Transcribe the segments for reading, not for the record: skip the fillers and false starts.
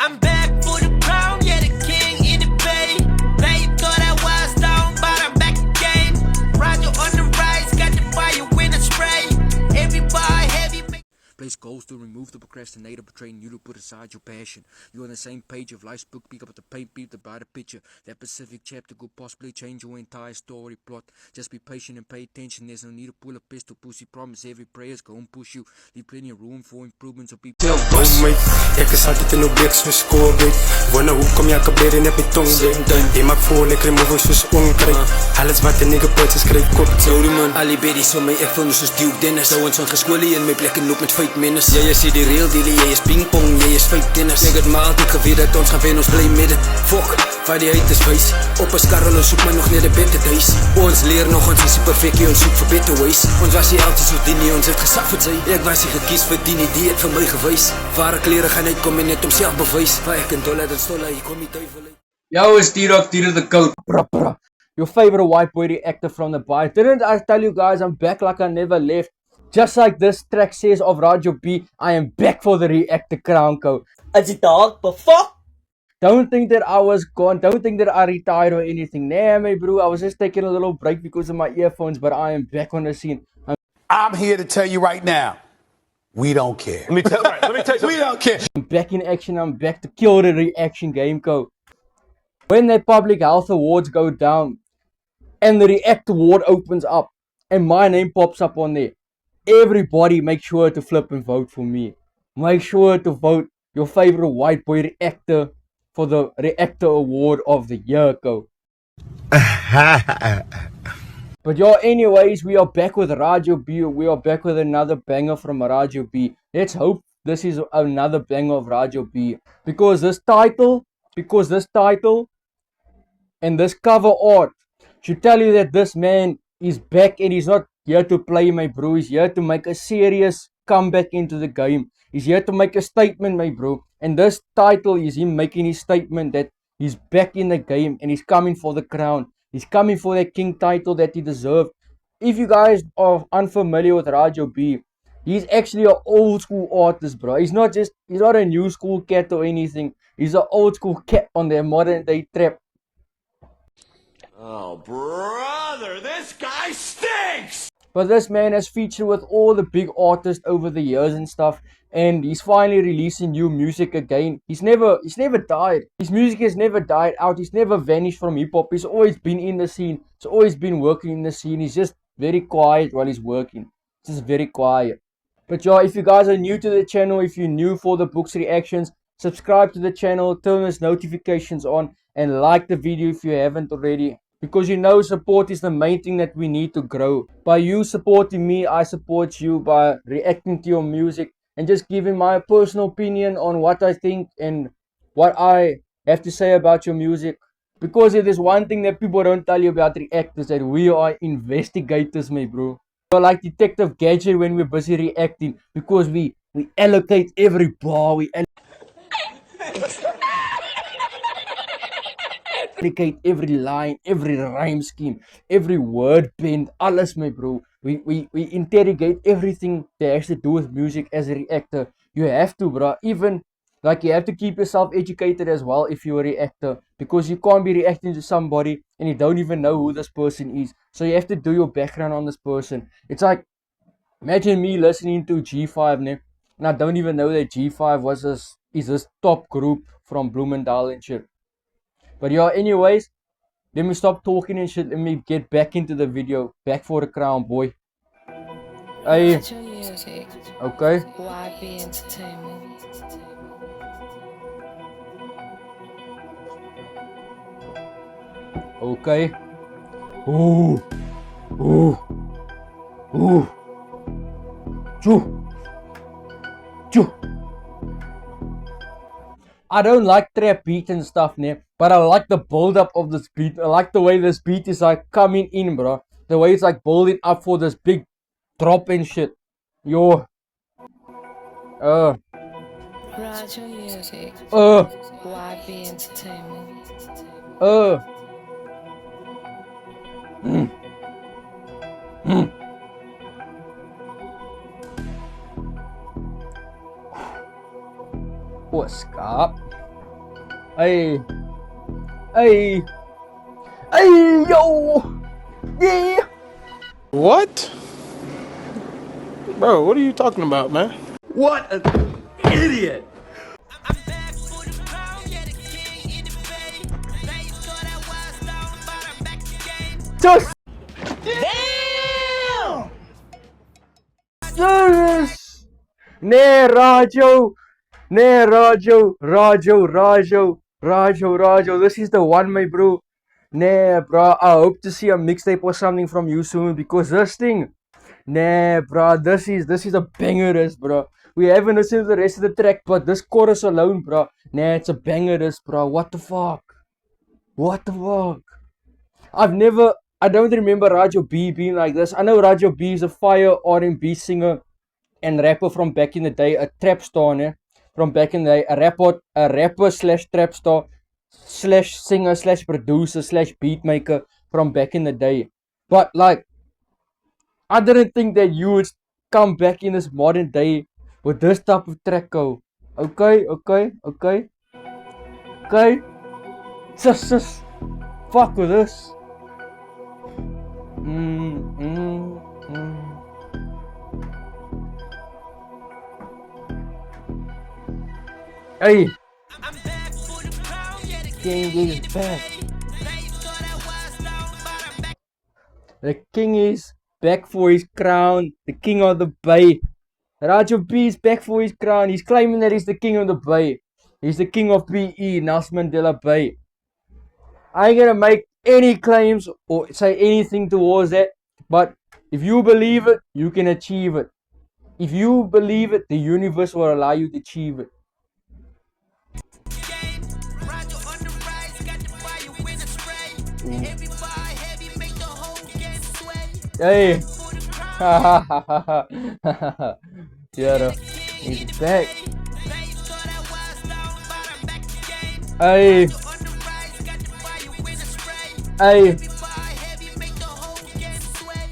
I'm back for the crown, yeah, the king in the bay. They thought I was down, but I'm back again. Roger on the rise, got the fire when I spray. Everybody heavy. Place goals to remove the procrastinator, betraying you to put aside your passion. You're on the same page of life's book, pick up the paint, beat the brighter picture. That specific chapter could possibly change your entire story plot. Just be patient and pay attention. There's no need to pull a pistol, pussy. Promise every prayer's gonna push you. Leave plenty of room for improvements of people. Ek is altijd in object soos COVID. Wanneer hoekom jy gebeur en heb my tong breek. Die maak vol, ek remove soos onkruid. Alles wat 'n nigga put is skryf kop. Sorry man, al die beddies van my, ek voel me soos Duke Dennis. Zou ons ongeskolie in my plek en loop met 5 minutes. Jy is die real deal, jy is pingpong, jy is 5 tennis. Ek het maar altyd geweet dat ons gaan wen, ons bly met het. Fuck, wat die uit is wys. Op 'n skarrel, ons soek my nog net 'n beter huis. Ons leer nog, ons is die perfectie, ons soek vir better ways. Ons was die altyd soos die nie, ons het gesak vir sy. Ek was die gekies vir die het vir my gewys. Ware klere gaan uitkom en net homself bewys. Waar ek in dollar, dat stolla, hier kom die duivel uit. Yo, it's D-Rock, D-Rock the Goat. Your favorite white boy reactor from the bar. Didn't I tell you guys I'm back like I never left? Just like this track says of Rajo B, I am back for the reactor crown code. As it dog, but fuck. Don't think that I was gone. Don't think that I retired or anything. Nah, my bro. I was just taking a little break because of my earphones, but I am back on the scene. I'm here to tell you right now, we don't care. Let me tell you We don't care. I'm back in action. I'm back to kill the reaction game code. When the public health awards go down and the react award opens up and my name pops up on there, everybody make sure to flip and vote for me. Make sure to vote your favorite white boy reactor for the reactor award of the year code. But yo, anyways, we are back with Rajo B. We are back with another banger from Rajo B. Let's hope this is another banger of Rajo B. Because this title and this cover art should tell you that this man is back and he's not here to play, my bro. He's here to make a serious comeback into the game. He's here to make a statement, my bro. And this title is him making his statement that he's back in the game and he's coming for the crown. He's coming for that king title that he deserved. If you guys are unfamiliar with Rajo B, he's actually an old school artist, bro. He's not a new school cat or anything. He's an old school cat on their modern day trap. Oh, brother, this guy stinks! But this man has featured with all the big artists over the years and stuff, and he's finally releasing new music again. He's never died. His music has never died out. He's never vanished from hip hop. He's always been in the scene. He's always been working in the scene. He's just very quiet while he's working. Just very quiet. But yo, if you guys are new to the channel, if you're new for the books reactions, subscribe to the channel, turn those notifications on, and like the video if you haven't already. Because you know support is the main thing that we need to grow. By you supporting me, I support you by reacting to your music and just giving my personal opinion on what I think and what I have to say about your music. Because it is one thing that people don't tell you about reactors, that we are investigators, my bro. We're like Detective Gadget when we're busy reacting, because we allocate every bar, we allocate every line, every rhyme scheme, every word bend, alles, my bro. We interrogate everything that has to do with music as a reactor. You have to, bro. Even like you have to keep yourself educated as well if you're a reactor, because you can't be reacting to somebody and you don't even know who this person is. So you have to do your background on this person. It's like, imagine me listening to G5, ne? And I don't even know that G5 is this top group from Bloemendal and shit. But yeah, anyways, let me stop talking and shit. Let me get back into the video. Back for the crown, boy. Hey. Okay. Okay. Ooh. Ooh. Ooh. Choo. Choo. I don't like trap beat and stuff, ne? But I like the build up of this beat. I like the way this beat is like coming in, bro. The way it's like building up for this big drop and shit. Yo. Rajo Music. YB Entertainment. What's up? Hey, hey, hey, yo, yeah. What? Bro, what are you talking about, man? What an idiot! I'm back for the crown, yeah, the king in the bay. They thought I was down, but I'm back again. Just this. Ne Rajo, ne Rajo, Rajo. This is the one, my bro. Nah, bro. I hope to see a mixtape or something from you soon because this thing. Nah, bro. This is a banger, this, bro. We haven't listened to the rest of the track, but this chorus alone, bro. Nah, it's a banger, this, bro. What the fuck? What the fuck? I don't remember Rajo B being like this. I know Rajo B is a fire R&B singer and rapper from back in the day, a trap star, ne? From back in the day, a rapper slash trap star slash singer slash producer slash beat maker from back in the day. But like, I didn't think that you would come back in this modern day with this type of track, go. Okay. Sus. Fuck with this. Hey, I'm back for the crown, yeah, the king king in is the back. bay. They thought I was down, but I'm back. The king is back for his crown. The king of the bay. Rajo B is back for his crown. He's claiming that he's the king of the bay. He's the king of PE, Nelson Mandela Bay. I ain't gonna make any claims or say anything towards that. But if you believe it, you can achieve it. If you believe it, the universe will allow you to achieve it. Roger on the rise, got the fire when I spray. Everybody heavy, make the whole game sway. Hey. For the crown, Yeah, he's back. they thought I was down, but I'm back again. Hey, On the rise, got the fire when I spray. hey. Everybody heavy, make the whole game sway.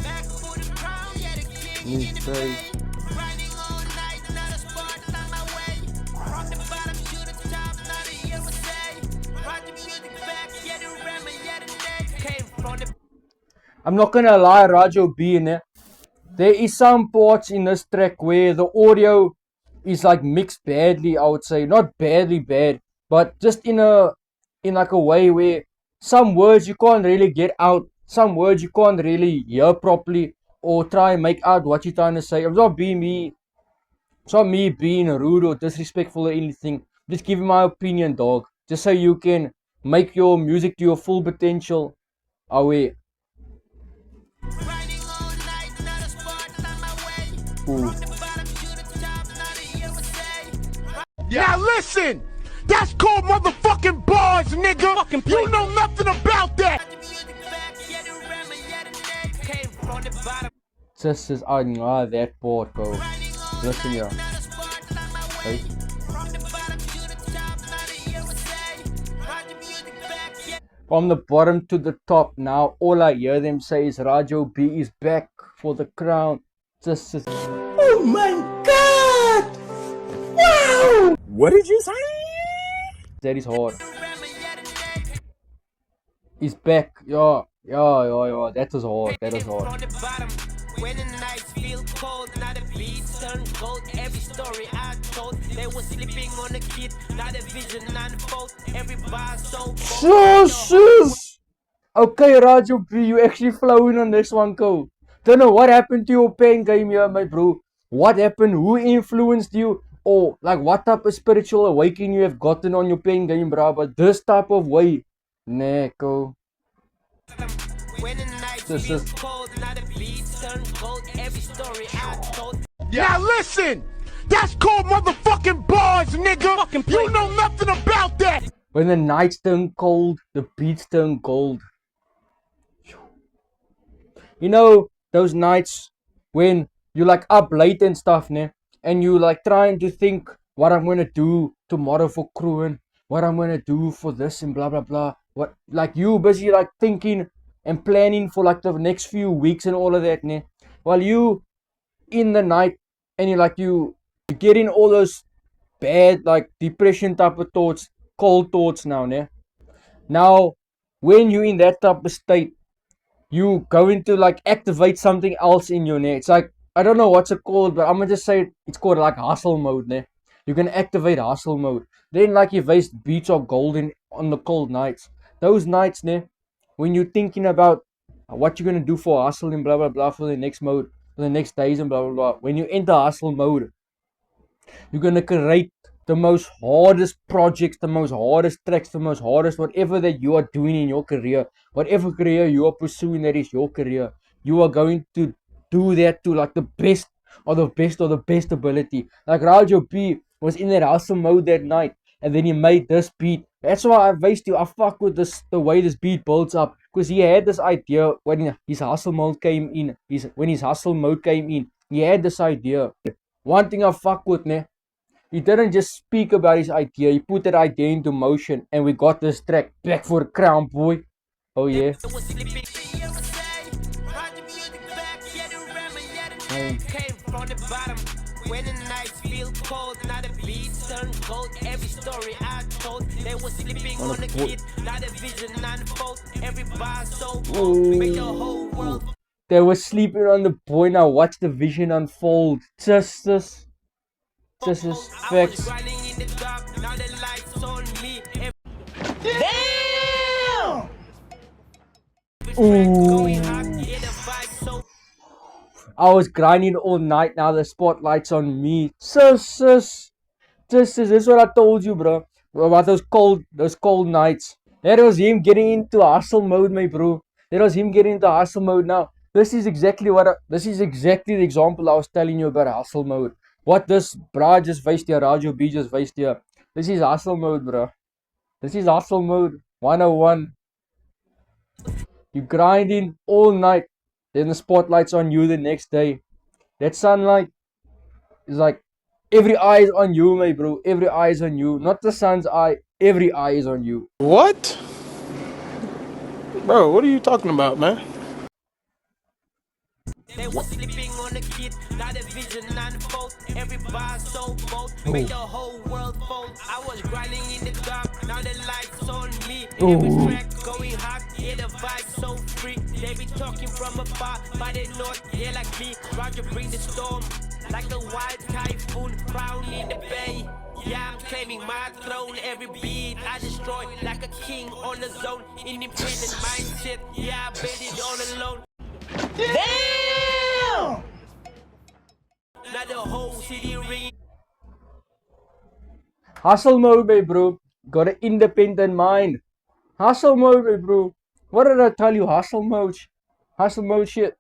Back for the crown, yeah, the king in the He's bay. back. Grinding all night, not a spot on my way. From the bottom to the top, not a USA. Roger music back, yeah, the rammer, yeah, the next. Came from the I'm not gonna lie, Rajo B in it. There is some parts in this track where the audio is like mixed badly, I would say. Not badly bad, but just in like a way where some words you can't really get out, some words you can't really hear properly or try and make out what you're trying to say. It's not me being rude or disrespectful or anything. Just giving my opinion, dog. Just so you can make your music to your full potential. Away. grinding all night, not a spot on my way. Ooh. From the bottom to the top, not a USA. Now listen! That's called motherfucking bars, nigga! You know nothing about that! Roger music back, yeah, the rammer, yeah, the next. Came from the bottom, Just as I know that part, bro. grinding all Listen here. not a spot on my way. Hey. From the bottom to the top, not a USA. Roger music back, yeah. From the bottom to the top now, all I hear them say is Rajo B is back for the crown. Just as Oh my god! Wow! What did you say? that is hard. The rammer, yeah, the next. He's back. Yeah. That was hard. That was hard. From the bottom, when the nights feel cold, now the beats turn gold. Every story I told, they were sleeping on the kid, now the vision unfold. Every bar so bold. Sus! Okay, Rajo B, you actually flowing on this one, go. Don't know what happened to your pen game here, my bro. What happened? Who influenced you? Or like what type of spiritual awakening you have gotten on your pen game, bro? But this type of way, nah, go. When the nights Sus, feel sus. cold, now the beats turn gold. Every story I told. Now listen! That's called motherfucking bars, nigga! You know nothing about that! When the nights turn cold, the beats turn gold. You know those nights when you like up late and stuff, ne? And you like trying to think what I'm gonna do tomorrow for crewing, what I'm gonna do for this and blah blah blah. What like you busy like thinking and planning for like the next few weeks and all of that, ne? While you in the night and you get in all those bad like depression type of thoughts cold thoughts now, ne? Now, when you're in that type of state, you going to like activate something else in you, ne? It's like, I don't know what's it called, but I'm gonna just say it's called like hustle mode, ne? You can activate hustle mode. Then like you waste beats of golden on the cold nights. Those nights, ne? When you're thinking about what you're gonna do for hustle and blah blah blah for the next mode, for the next days and blah blah blah. When you enter hustle mode, you're gonna create the most hardest projects, the most hardest tracks, the most hardest whatever that you are doing in your career, whatever career you are pursuing that is your career. You are going to do that to like the best of the best of the best ability. Like Rajo B was in that hustle mode that night, and then he made this beat. That's why I fuck with this, the way this beat builds up, because he had this idea when his hustle mode came in. When his hustle mode came in, he had this idea. One thing I fuck with, ne? He didn't just speak about his idea. He put that idea into motion, and we got this track back for the crown, boy. Oh yeah. Came from the bottom when the nights feel cold. Now the beats turn cold. Every story I told, they were sleeping on the kid. Now the vision unfold. Every bar so bold, make the whole world. They were sleeping on the boy. Now watch the vision unfold. Just this facts. Damn! I was grinding all night. Now the spotlight's on me. This is what I told you, bro. About those cold nights. That was him getting into hustle mode, my bro. That was him getting into hustle mode. Now this is exactly the example I was telling you about hustle mode. What this bra just faced here, Rajo B just faced here. This is hustle mode, bro. This is hustle mode 101. You grinding all night, then the spotlight's on you the next day. That sunlight is like every eye is on you, my bro. Every eye is on you. Not the sun's eye. Every eye is on you. What? Bro, what are you talking about, man? They were sleeping on the kid, now the vision unfold. Every bar so bold, made the whole world fold. I was grinding in the dark, now the lights on me. Every track going hot, yeah the vibe so free. They be talking from afar, by the north, yeah like me. Roger bring the storm, like a wild typhoon, crown in the bay. Yeah, I'm claiming my throne. Every beat I destroy, like a king on the zone. Independent mindset, yeah I bet it all alone. Damn! Now the whole city ring. Hustle mode, my bro. Got an independent mind. Hustle mode, my bro. What did I tell you? Hustle mode. Hustle mode shit.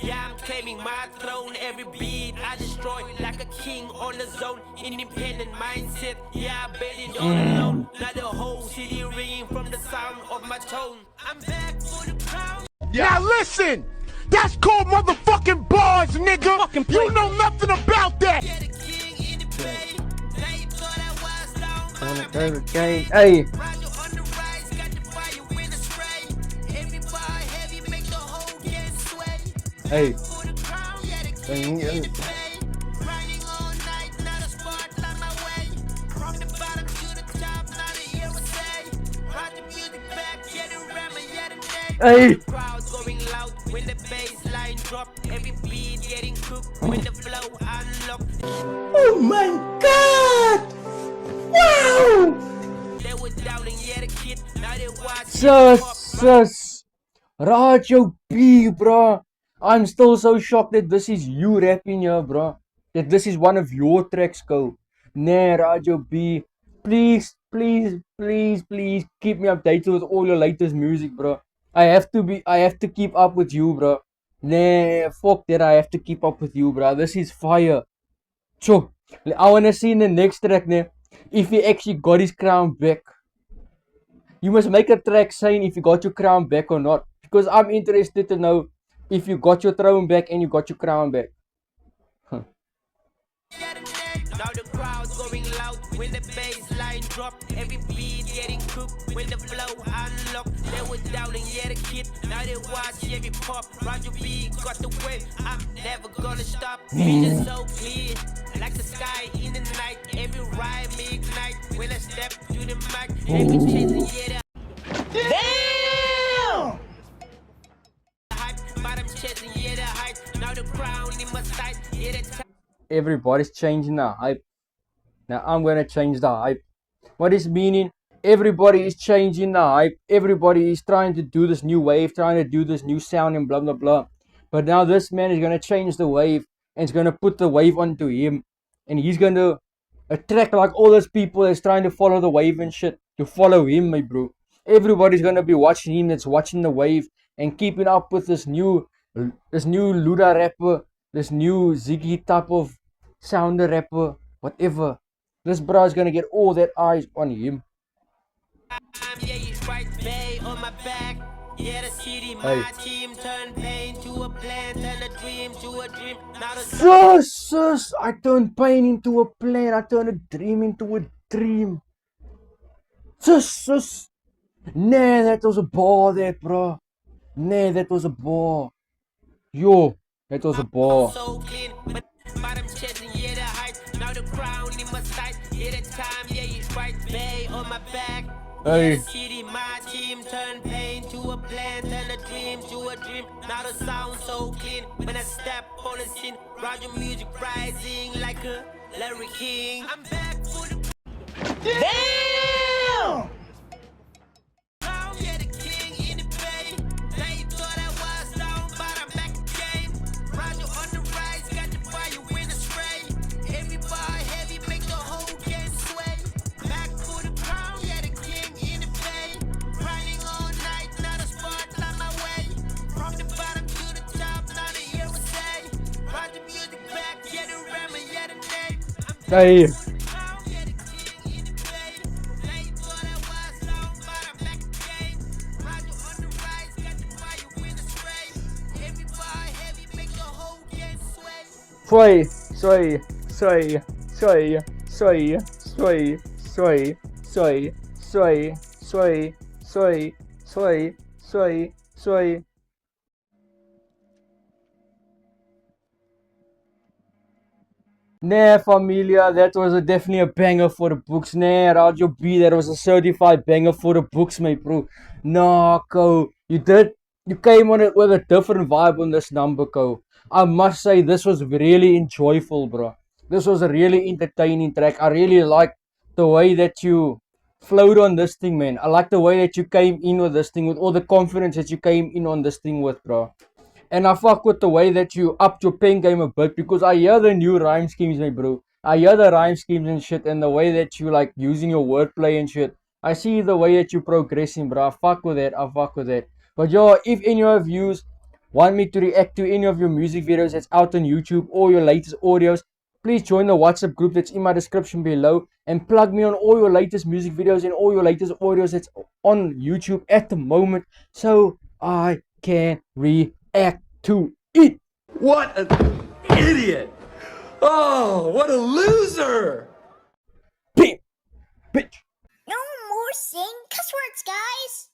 Yeah, I'm claiming my throne. Every beat I destroy, like a king on the zone. Independent mindset, yeah I bet it all alone. Now the whole city ringing from the sound of my tone. I'm back for the crown. Now listen, that's called motherfucking bars, nigga. You know nothing about that. Yeah, the king in the bay. They thought I was down by the Hey. Roger on the rise, got the fire in the spray. Every bar heavy, make the whole get sway. Hey. For the crown, yeah, the king in the bay. Grinding all night, not a spotlight my way. From the bottom to the top, not a USA. Roger music back, yeah, the rammer, yeah, the name. Hey. Crowds going loud when the bass line drop. Every beat getting cooked when the flow unlocked. Oh my god! Wow! They were doubting, yeah, the kid. Now they watch. Sus. Rajo B, bro. I'm still so shocked that this is you rapping here, bro. That this is one of your tracks, go. Nah, Rajo B. Please keep me updated with all your latest music, bro. I have to keep up with you, bro. Nah, fuck that. I have to keep up with you, bro. This is fire. Cho, I wanna see in the next track, nah, if he actually got his crown back. You must make a track saying if you got your crown back or not. Because I'm interested to know if you got your throne back and you got your crown back. Now the crowd's going loud when the bass line drop. Every beat getting cooked when the flow unlocked. They were doubting, yeah, the kid. Now they watch every pop. Roger B got the way. I'm never gonna stop. Vision so clear, like the sky in the night. Every rhyme ignite when I step They be chasing, yeah, the hype. But I'm chasing, yeah, the hype. Now the crown in my sight, yeah, the Everybody's changing the hype. Now I'm gonna change the hype. What is meaning? Everybody is changing the hype. Everybody is trying to do this new wave, trying to do this new sound and blah blah blah. But now this man is gonna change the wave and is gonna put the wave onto him, and he's gonna attract like all those people that's trying to follow the wave and shit to follow him, my bro. Everybody's gonna be watching him that's watching the wave and keeping up with this new Luda rapper, this new Ziggy type of sounder rapper, whatever. This bro is gonna get all that eyes on him. yeah, he's right, bay on my back. Yeah, the city, my team turn pain to a plan, turn a dream to a dream. Now the Sus, I turned pain into a plan, I turned a dream into a dream. Sus. Nah, that was a ball, that bro. Nah, that was a ball. Yo, that was a ball. so clean, but I'm chasing, yeah, the hype. Now the crown in my sight, yeah, the time, yeah, he's right, bay on my back. Hey. Yeah, the city, my team turn pain to a plan, turn a dream to a dream. Now the sound so clean when I step on the scene. Roger music rising like a Larry King. I'm back for the Damn! crown, yeah, the king in the bay. They thought I was down, but I'm back again. Roger on the rise, got the fire in the spray. Every bar heavy, make the whole game sway. Back for the crown, yeah, the king in the bay. Grinding all night, not a spot on my way. From the bottom to the top, not a year to say. Roger music back, yeah, the rammer, yeah, the name. Hey. Crown, yeah, the king in the bay. They thought I was down, but I'm back again. Roger on the rise, got the fire in the spray. Every bar heavy, make the whole game sway. Sway. Nah, familia, that was definitely a banger for the books. Nah, Radio B, that was a certified banger for the books, mate, bro. Nah, Ko, you came on it with a different vibe on this number, Ko. I must say, this was really enjoyable, bro. This was a really entertaining track. I really like the way that you flowed on this thing, man. I like the way that you came in with this thing, with all the confidence that you came in on this thing with, bro. And I fuck with the way that you upped your pen game a bit, because I hear the new rhyme schemes, my bro. I hear the rhyme schemes and shit, and the way that you like using your wordplay and shit. I see the way that you progressing, bro. I fuck with that. But yo, if any of you want me to react to any of your music videos that's out on YouTube or your latest audios, please join the WhatsApp group that's in my description below and plug me on all your latest music videos and all your latest audios that's on YouTube at the moment, so I can react to it. What an idiot! Oh, what a loser! Bam, bitch. No more saying cuss words, guys.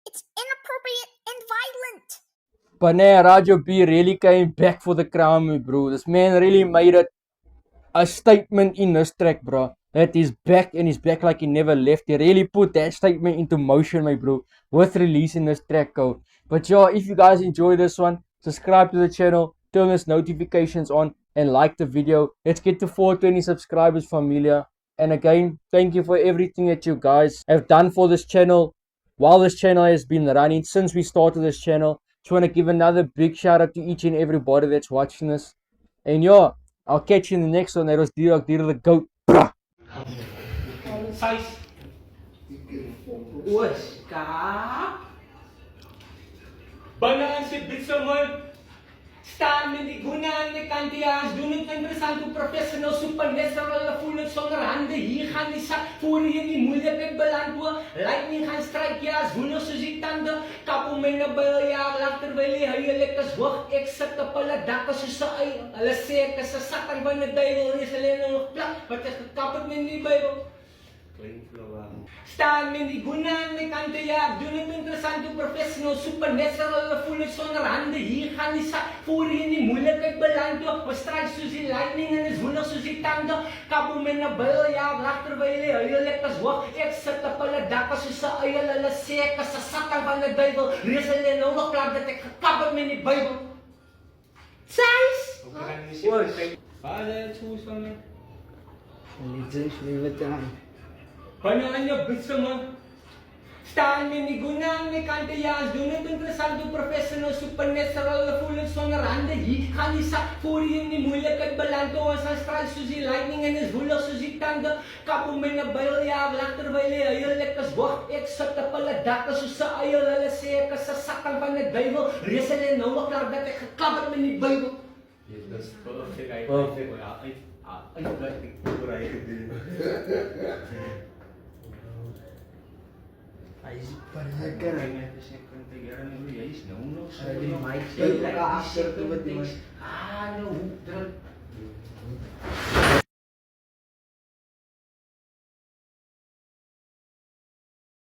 It's inappropriate and violent. But nah, Rajo B really came back for the crown, my bro. This man really made it a statement in this track, bro. That he's back, and he's back like he never left. He really put that statement into motion, my bro, with releasing this track, go. But yo, if you guys enjoy this one, subscribe to the channel, turn those notifications on, and like the video. Let's get to 420 subscribers, familia. And again, thank you for everything that you guys have done for this channel while this channel has been running, since we started this channel. Just want to give another big shout out to each and everybody that's watching this. And yo, I'll catch you in the next one. That was D-Rock, the GOAT. Bruh. Banaan si Bitsamon, staan met die gunaan de kandiaas, doen het interessant hoe professional, supernatural, voelen zonder handen. Hier gaan die zak voor je die moeilijkheid beland worden. Lightning gaan strijkjaars, woelig soos die tanden. Kap om my na biljaar, laat terwyl die huilik is hoog. Ek sit op hulle dakke soos een ei. Hulle sê ek is een satan van die duivel, en is alleen nog plak, wat ek gekap het met die Bijbel. Klein flow Staan met die goena aan mijn kant, ja. Doen het interessant, professional, supernatural, voel het zonder handen. Hier gaan die zak voor je in die moeilijkheid beland. We strijden zoals die lightning en is woelig zoals die tanden. Kaboe met een bijl, ja, lacht terwijl je huil lekker zwak. Ik zit op alle dakken zoals ze uil, hulle sê, als ze satan van de duivel. Rees hulle nou nog klaar dat ik gekabbel met die Bijbel. Sais! Vader, choose van me. Legends, leave it down. Hanaan je bitse man. Staan met die goena aan mijn kant, ja. Doen het interessant, professional, supernatural, voel het zonder handen. Hier gaan die zak voor je in die moeilijkheid beland. Ons aan straal zoals die lightning en is woelig zoals die tanden. Kaboe met een bijl, ja, lacht terwijl je huil lekker zwak. Ik zit op alle dakken zoals ze uil, hulle sê ek is een satan van de duivel. Rees hulle nou nog klaar dat ik gekabbel met die Bijbel. Dat is perfect. Perfect. Uitblijf ik voor eigen ding. Hij is lekker. Hij is nou nog zo. Die mic staat achter. Ah, nou, druk.